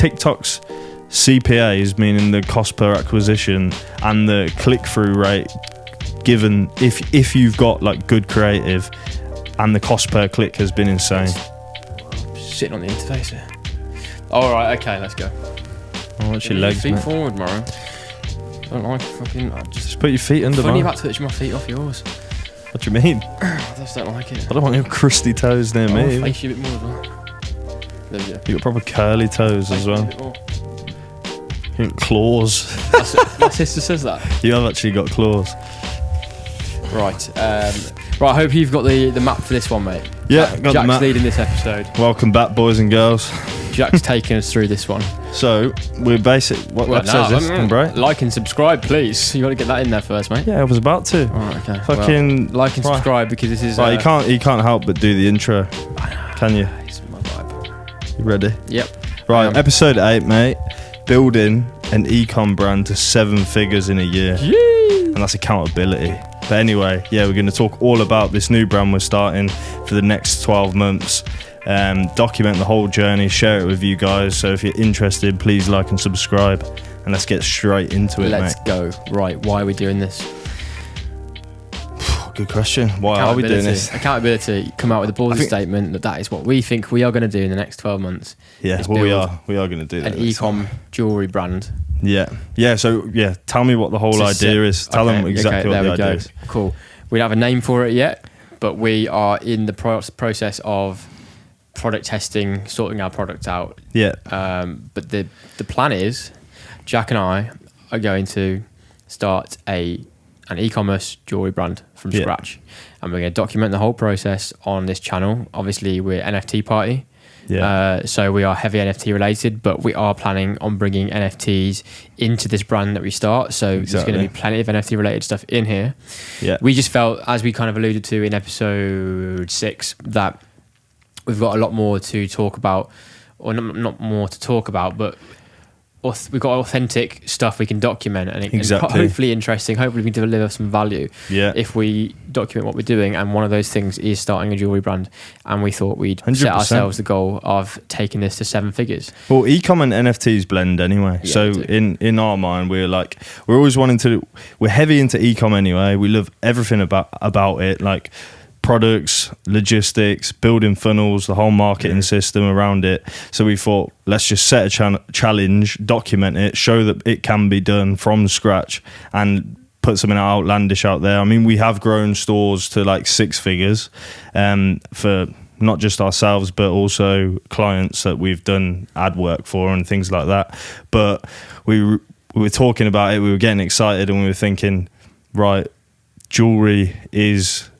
TikTok's CPAs, meaning the cost per acquisition and the click-through rate, given if you've got like good creative, and the cost per click has been insane. Sitting on the interface here. All right, okay, let's go. Oh, what's your legs, feet mate? forward, Maro. Don't like fucking. Just put your feet under. Funny about touching my feet off yours. What do you mean? I just don't like it. I don't want your crusty toes near me. I'll face you a bit more as well. There we go. You got proper curly toes as well. You got claws. My sister says that. You have actually got claws. Right. Right. I hope you've got the map for this one, mate. Yeah, got Jack's the map. leading this episode. Welcome back, boys and girls. Jack's taking us through this one. So we're what episode is this, bro? Like and subscribe, please. You got to get that in there first, mate. Yeah, I was about to. All right, okay. Fucking like and subscribe because this is. Right, you can't help but do the intro, can you? It's my vibe. You ready? Yep. Right, episode 8, mate. Building an e-com brand to 7 figures in a year. Yee! And that's accountability. But anyway, yeah, we're going to talk all about this new brand we're starting for the next 12 months. Document the whole journey, share it with you guys. So if you're interested, please like and subscribe. And let's get straight into it, Let's mate. go. Right, why are we doing this? Good question. Why are we doing this? Accountability. Come out with a ballsy statement that is what we think we are going to do in the next 12 months. Yeah, well, we are going to do that. An e-com jewellery brand. Yeah. So tell me what the whole idea is. Tell them exactly what the idea is. Cool. We don't have a name for it yet, but we are in the process of product testing, sorting our product out. Yeah. But the plan is, Jack and I are going to start an e-commerce jewellery brand from scratch, and we're going to document the whole process on this channel. Obviously, we're NFTeaParty. Yeah. So we are heavy NFT related, but we are planning on bringing NFTs into this brand that we start. So there's going to be plenty of NFT related stuff in here. Yeah. We just felt, as we kind of alluded to in episode 6, that we've got a lot more to talk about, or not more to talk about, but we've got authentic stuff we can document, and hopefully interesting. Hopefully we can deliver some value if we document what we're doing. And one of those things is starting a jewellery brand, and we thought we'd 100%. Set ourselves the goal of taking this to 7 figures. Well, e-com and NFTs blend anyway. Yeah, so in our mind, we're always we're heavy into e-com anyway. We love everything about it, like products, logistics, building funnels, the whole marketing system around it. So we thought, let's just set a challenge, document it, show that it can be done from scratch, and put something outlandish out there. I mean, we have grown stores to like 6 figures for not just ourselves, but also clients that we've done ad work for and things like that. But we were talking about it, we were getting excited, and we were thinking, right, jewellery is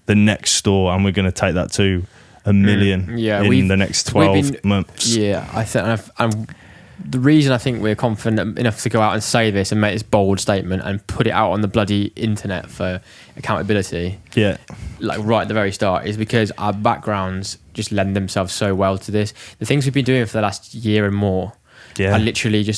the next store, and we're going to take that to 1 million in the next 12 months. Yeah, I think, and the reason I think we're confident enough to go out and say this and make this bold statement and put it out on the bloody internet for accountability, like right at the very start, is because our backgrounds just lend themselves so well to this. The things we've been doing for the last year and more are literally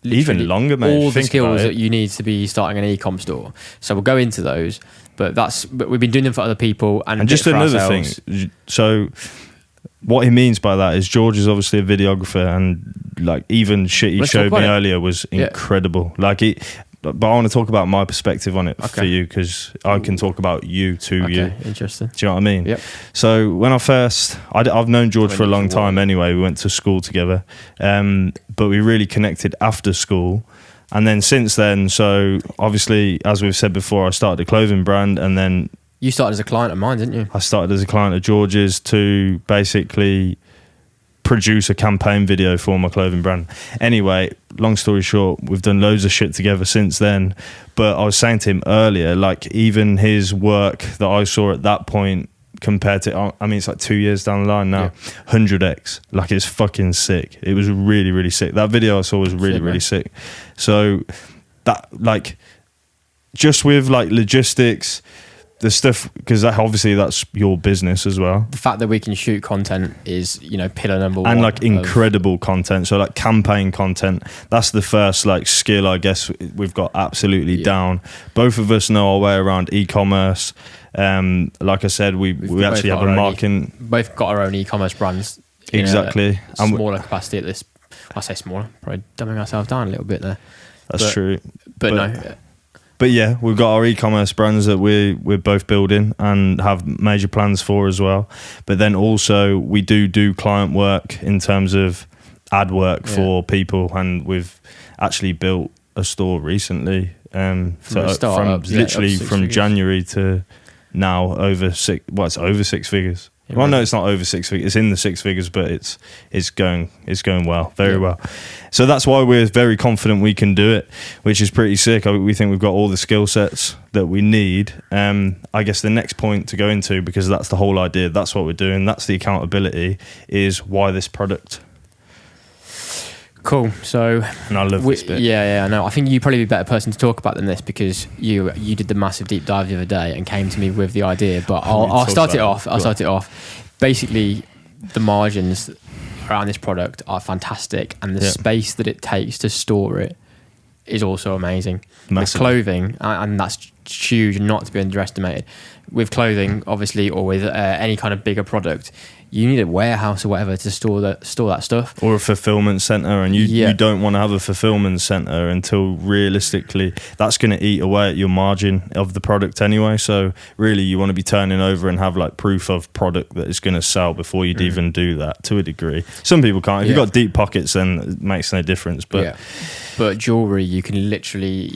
even longer, mate. All the skills that you need to be starting an e-com store. So we'll go into those. But we've been doing them for other people and just another ourselves. Thing. So what he means by that is George is obviously a videographer, and like even shit he showed me earlier was incredible. Like but I want to talk about my perspective on it for you, because I can talk about you to you. Interesting. Do you know what I mean? Yep. So when I've known George for a long time anyway. We went to school together, but we really connected after school. And then since then, so obviously, as we've said before, I started a clothing brand, and then... You started as a client of mine, didn't you? I started as a client of George's to basically produce a campaign video for my clothing brand. Anyway, long story short, we've done loads of shit together since then. But I was saying to him earlier, like even his work that I saw at that point, compared to, I mean, it's like 2 years down the line now, 100x. Like, it's fucking sick. It was really, really sick. That video I saw was really, really sick. So that, like, just with like logistics, the stuff, because obviously that's your business as well. The fact that we can shoot content is, pillar number one. And like incredible content. So like campaign content, that's the first like skill I guess we've got absolutely down. Both of us know our way around e-commerce. Like I said, we actually have a marketing. Both got our own e-commerce brands. Exactly. In a smaller capacity at this. I say smaller, probably dumbing ourselves down a little bit there. That's true. But no. But yeah, we've got our e-commerce brands that we're both building and have major plans for as well. But then also we do client work in terms of ad work for people, and we've actually built a store recently. From January to now it's over six figures. Yeah, well, no, it's not over 6 figures. It's in the 6 figures, but it's going well, very well. So that's why we're very confident we can do it, which is pretty sick. We think we've got all the skill sets that we need. I guess the next point to go into, because that's the whole idea, that's what we're doing, that's the accountability, is why this product. Cool. So, and I love this bit. Yeah. No, I think you'd probably be a better person to talk about than this, because you did the massive deep dive the other day and came to me with the idea. But I'll start it off. Basically, the margins around this product are fantastic, and the space that it takes to store it is also amazing. Massive. With clothing, and that's huge, not to be underestimated. With clothing, obviously, or with any kind of bigger product, you need a warehouse or whatever to store that stuff, or a fulfillment center, and you don't want to have a fulfillment center until realistically that's going to eat away at your margin of the product anyway. So really, you want to be turning over and have like proof of product that is going to sell before you'd even do that, to a degree. Some people can't. If you've got deep pockets, then it makes no difference. But jewelry, you can literally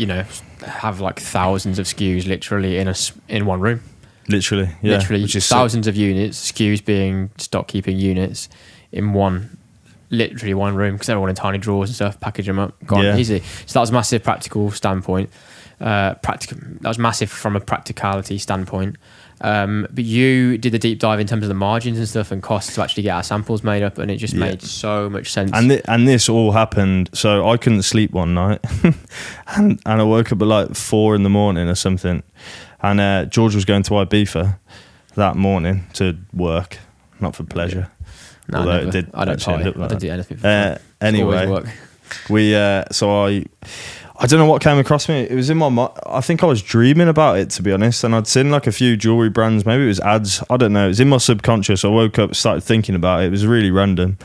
have like thousands of SKUs literally in one room. Literally, which is thousands of units, SKUs being stock keeping units in one room, because everyone in tiny drawers and stuff, package them up, gone easy. So that was massive practical standpoint. That was massive from a practicality standpoint. But you did the deep dive in terms of the margins and stuff and costs to actually get our samples made up, and it just made so much sense. And this all happened, so I couldn't sleep one night, and I woke up at like 4 a.m. or something. And George was going to Ibiza that morning to work, not for pleasure. No, although it did. I don't party. I don't do anything. Anyway, I don't know what came across me. It was in my mind. I think I was dreaming about it, to be honest. And I'd seen like a few jewelry brands. Maybe it was ads. I don't know. It was in my subconscious. I woke up, started thinking about it. It was really random.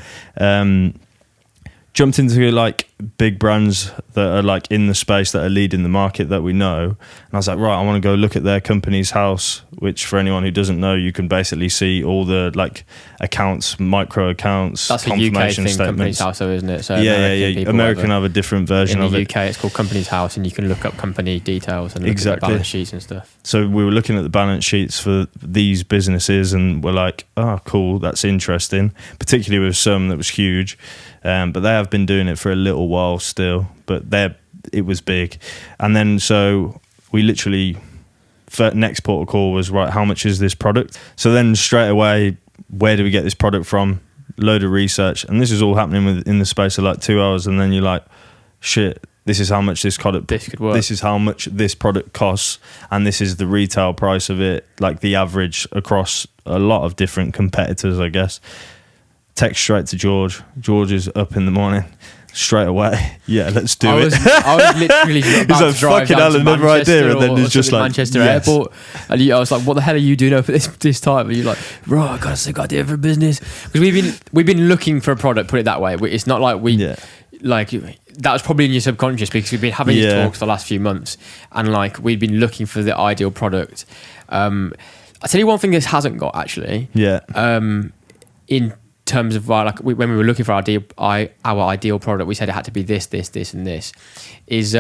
Jumped into like big brands that are like in the space, that are leading the market that we know, and I was like, right, I want to go look at their company's house, which for anyone who doesn't know, you can basically see all the like accounts, micro accounts, that's confirmation a UK thing, statements. Company's house, though, isn't it? So American have a different version of it. In the UK, it's called Company's House, and you can look up company details and look at the balance sheets and stuff. So we were looking at the balance sheets for these businesses, and we're like, oh, cool, that's interesting. Particularly with some that was huge. But they have been doing it for a little while still, but it was big. And then so we literally, next port of call was, right, how much is this product? So then straight away, where do we get this product from? Load of research. And this is all happening in the space of like 2 hours. And then you're like, shit, this is how much this could work. This is how much this product costs. And this is the retail price of it, like the average across a lot of different competitors, I guess. Text straight to George. George is up in the morning, straight away. Yeah, let's do it. I was literally about to drive down to Manchester, and then there's just like Manchester Airport, and I was like, "What the hell are you doing up at this time?" And you're like, "Bro, I got a sick idea for a business." Because we've been looking for a product. Put it that way. It's not like like that was probably in your subconscious, because we've been having these talks the last few months, and like we'd been looking for the ideal product. I'll tell you one thing this hasn't got actually. In terms of when we were looking for our ideal product, we said it had to be this, and this. Is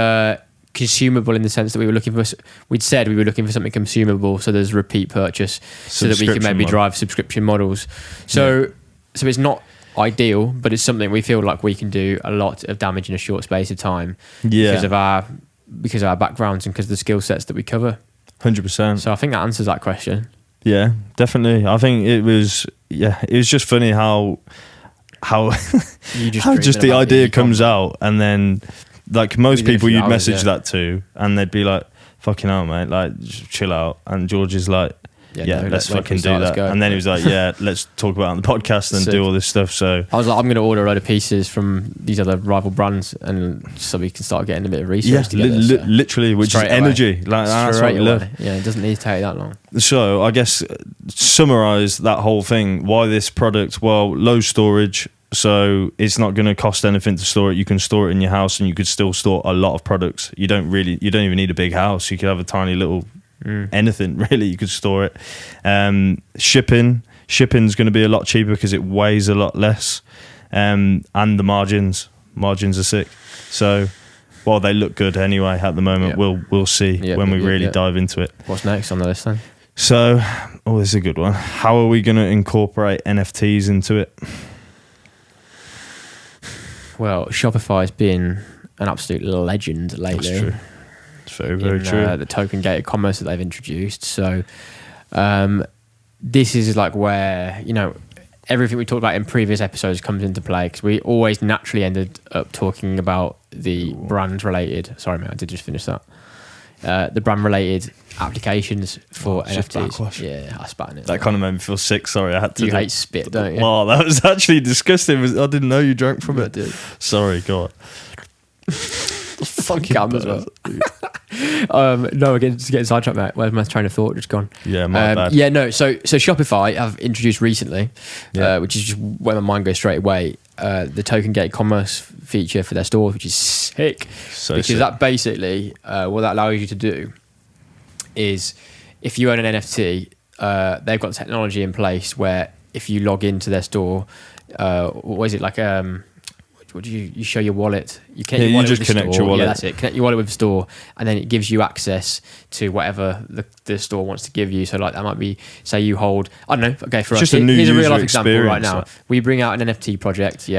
consumable in the sense that we were looking for something consumable, so there's repeat purchase, so that we can maybe drive subscription models. So it's not ideal, but it's something we feel like we can do a lot of damage in a short space of time because of our backgrounds and because of the skill sets that we cover. 100%. So I think that answers that question. Yeah, definitely. I think it was just funny how just the idea comes out, and then like most people you'd message that to, and they'd be like, fucking hell, mate, like just chill out. And George is like, let's fucking do that. And then he was like, yeah, let's talk about it on the podcast and do all this stuff. So I was like, I'm going to order a load of pieces from these other rival brands, and so we can start getting a bit of research together. Literally, which is energy. Like that's what we love. Yeah, it doesn't need to take that long. So I guess summarize that whole thing. Why this product? Well, low storage. So it's not going to cost anything to store it. You can store it in your house, and you could still store a lot of products. You don't even need a big house. You could have a tiny little anything really. You could store it. Shipping's going to be a lot cheaper because it weighs a lot less, and the margins are sick. So, well, they look good anyway at the moment. We'll see when we really dive into it. What's next on the list then? So, this is a good one. How are we going to incorporate NFTs into it? Well, Shopify's been an absolute legend lately. That's true. It's very, very true. The token gated commerce that they've introduced. So this is like where, everything we talked about in previous episodes comes into play, because we always naturally ended up talking about the brand related. Sorry, mate, I did just finish that. The brand related applications for NFTs. Yeah, I spat in it. That kind of made me feel sick. Sorry, I had to. You hate spit, don't you? Wow, that was actually disgusting. I didn't know you drank from it. I did. Sorry, go on. Fucking as well. No, we're getting sidetracked, mate. Where's my train of thought? Just gone. Yeah, my bad. Yeah, no. So Shopify have introduced recently, which is just where my mind goes straight away. The token gated commerce feature for their store, which is sick. Because that basically what that allows you to do is, if you own an NFT, they've got technology in place where if you log into their store, what is it like? What do you show your wallet? You just connect your wallet. Yeah, that's it. Connect your wallet with the store, and then it gives you access to whatever the store wants to give you. So like that might be, say you hold, I don't know. Okay, for us, here's a real life example right now. We bring out an NFT project,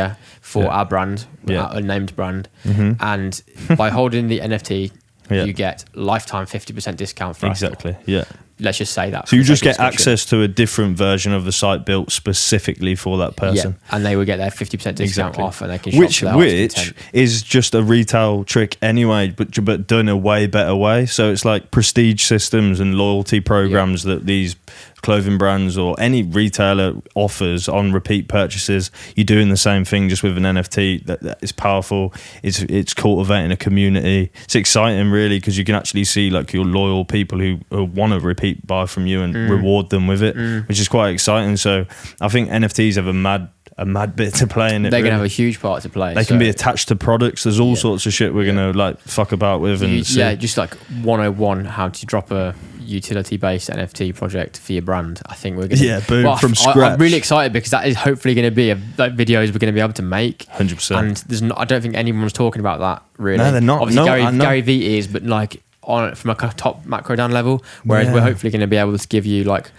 for our brand, our unnamed brand, and by holding the NFT, you get lifetime 50% discount for exactly. Yeah. Let's just say that. So you just get access to a different version of the site built specifically for that person. Yeah, and they would get their 50% discount off, and they can shop which is just a retail trick anyway, but done a way better way. So it's like prestige systems and loyalty programs that these clothing brands or any retailer offers on repeat purchases. You're doing the same thing just with an NFT. That is powerful. It's cultivating a community. It's exciting really, because you can actually see like your loyal people who want to repeat buy from you and reward them with it, which is quite exciting. So I think NFTs have a mad bit to play in it. They're going to have a huge part to play. They can be attached to products. There's all sorts of shit we're going to like fuck about with. Just like 101 how to drop a utility-based NFT project for your brand. I think we're going to from scratch. I'm really excited, because that is hopefully going to be videos we're going to be able to make 100%. And I don't think anyone's talking about that really. No, they're not. Obviously Gary Vee is, but like from a top macro down level, whereas we're hopefully going to be able to give you like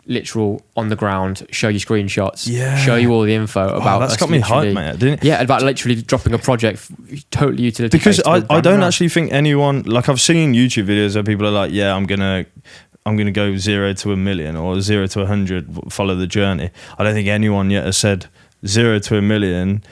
literal on the ground, show you screenshots, show you all the info about. That's got me hyped, mate, didn't it? Yeah, about literally dropping a project totally utility. Because I don't actually think anyone, like I've seen YouTube videos where people are like, yeah, I'm gonna go 0 to 1 million or 0 to 100, follow the journey. I don't think anyone yet has said 0 to 1 million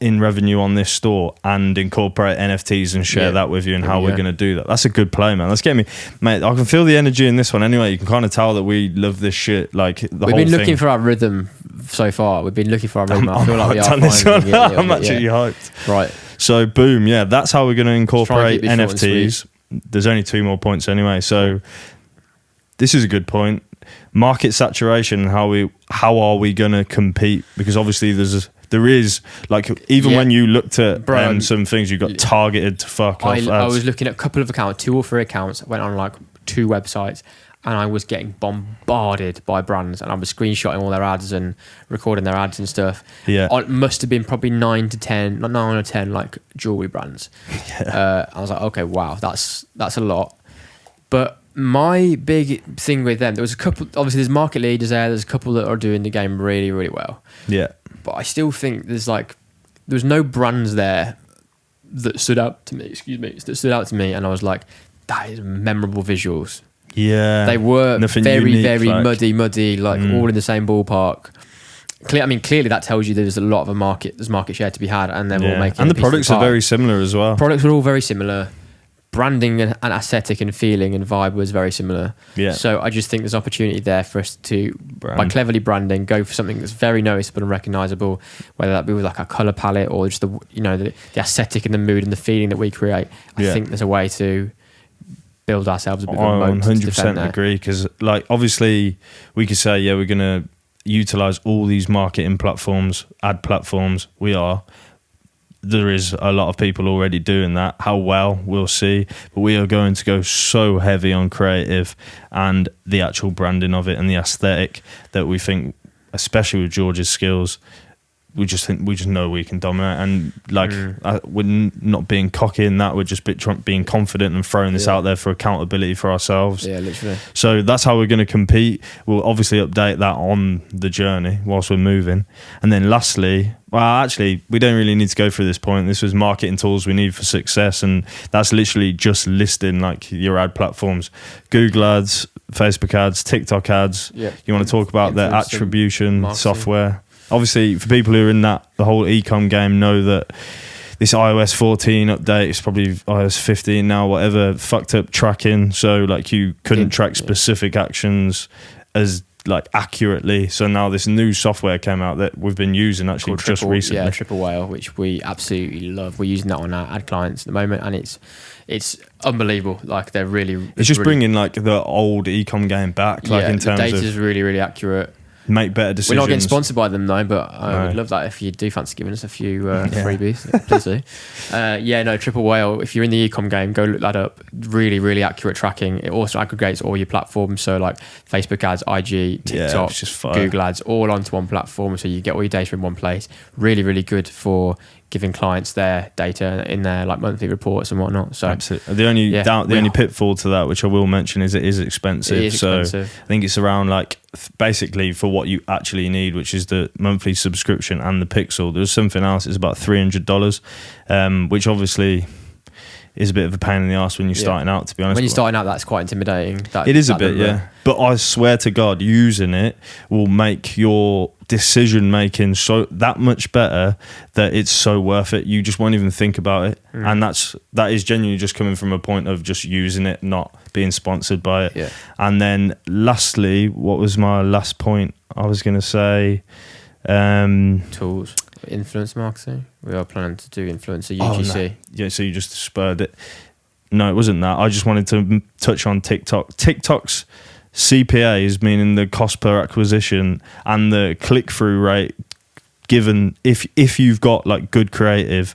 in revenue on this store and incorporate NFTs and share that with you and how we're going to do that. That's a good play, man. Let's get me, mate. I can feel the energy in this one anyway. You can kind of tell that we love this shit. Like we've been looking for our rhythm so far. We've been looking for our rhythm. I feel like we are finding it. I'm actually hyped. Right. So boom, that's how we're going to incorporate NFTs. There's only 2 more points anyway. So this is a good point. Market saturation and how are we going to compete? Because obviously there is like, even when you looked at some things, you got targeted to fuck off ads. I was looking at a couple of accounts, 2 or 3 accounts. I went on like 2 websites, and I was getting bombarded by brands, and I was screenshotting all their ads and recording their ads and stuff. It must have been probably 9 or 10 like jewellery brands. I was like, okay, wow, that's a lot. But my big thing with them, there was a couple, obviously there's market leaders there's a couple that are doing the game really, really well. But I still think there's no brands there that stood out to me, and I was like, that is memorable visuals. They were very, unique, very muddy, like all in the same ballpark. Clearly that tells you there's a lot of there's market share to be had, and they're all making. And the products are very similar as well. Products are all very similar. branding and aesthetic and feeling and vibe was very similar. Yeah. So I just think there's opportunity there for us to, by cleverly branding, go for something that's very noticeable and recognizable, whether that be with like a color palette or just the aesthetic and the mood and the feeling that we create. I think there's a way to build ourselves a bit of a moat. 100% agree, because like obviously we could say, yeah, we're going to utilize all these marketing platforms, ad platforms. There is a lot of people already doing that. How well, we'll see. But we are going to go so heavy on creative and the actual branding of it and the aesthetic that we think, especially with George's skills, we just know we can dominate. And like we're not being cocky in that. We're just being confident and throwing this out there for accountability for ourselves. Yeah, literally. So that's how we're going to compete. We'll obviously update that on the journey whilst we're moving. And then lastly, well, actually, we don't really need to go through this point. This was marketing tools we need for success, and that's literally just listing like your ad platforms: Google ads, Facebook ads, TikTok ads. Yeah. You want to talk about the attribution software? Obviously, for people who are in the whole e-com game, know that this iOS 14 update, it's probably iOS 15 now, whatever, fucked up tracking. So like you couldn't track specific actions as like accurately. So now this new software came out that we've been using actually just recently. Yeah, Triple Whale, which we absolutely love. We're using that on our ad clients at the moment, and it's unbelievable. Like they're really... It's just bringing like the old e-com game back. Like in terms the data's really, really accurate. Make better decisions. We're not getting sponsored by them though, but I would love that if you do fancy giving us a few freebies. Please do. Triple Whale, if you're in the e-com game, go look that up. Really, really accurate tracking. It also aggregates all your platforms, so like Facebook ads, IG, TikTok, Google ads, all onto one platform, so you get all your data in one place. Really, really good for giving clients their data in their like monthly reports and whatnot. So absolutely. The only pitfall to that, which I will mention, is it is expensive. It is expensive. So I think it's around like basically for what you actually need, which is the monthly subscription and the pixel. There's something else. It's about $300, which obviously is a bit of a pain in the arse when you're starting out, to be honest. When you're starting out, that's quite intimidating. It is a bit, yeah. But I swear to God, using it will make your decision making so that much better that it's so worth it. You just won't even think about it. And that is genuinely just coming from a point of just using it, not being sponsored by it. And then lastly, what was my last point? I was going to say tools. Influence marketing. We are planning to do influencer UGC. Yeah, so you just spurred it. No, it wasn't that. I just wanted to touch on TikTok. TikTok's CPAs, meaning the cost per acquisition and the click-through rate, given if you've got like good creative,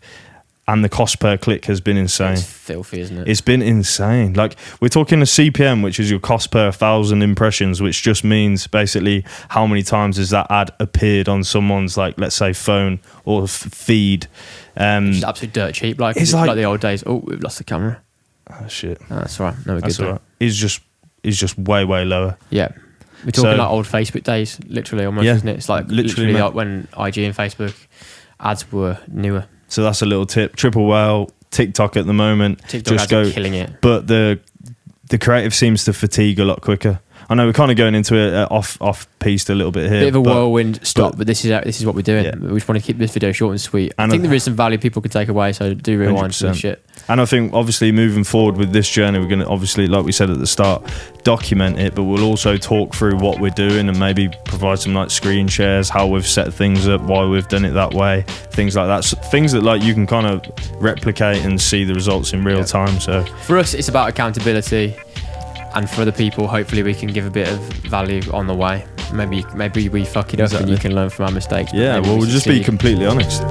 and the cost per click has been insane. It's filthy, isn't it? It's been insane. Like we're talking a CPM, which is your cost per 1,000 impressions, which just means basically how many times has that ad appeared on someone's like, let's say, phone or feed. It's absolute dirt cheap. Like it's like the old days. Oh, we've lost the camera. Oh shit. That's all right. No, we're good. All right. It's just way lower. Yeah. We're talking like old Facebook days, literally almost, isn't it? It's like literally like when IG and Facebook ads were newer. So that's a little tip. Triple Whale, TikTok at the moment. TikTok just ads are killing it. But the creative seems to fatigue a lot quicker. I know we're kind of going into it off piste a little bit here. Bit of a whirlwind stop, but this is what we're doing. Yeah. We just want to keep this video short and sweet. And I think there is some value people could take away, so do rewind some shit. And I think obviously moving forward with this journey, we're going to obviously, like we said at the start, document it, but we'll also talk through what we're doing and maybe provide some like screen shares, how we've set things up, why we've done it that way, things like that. So things that like you can kind of replicate and see the results in real time. So for us, it's about accountability. And for other people, hopefully we can give a bit of value on the way. Maybe we fuck it up and you can learn from our mistakes. Yeah, we'll just be completely honest.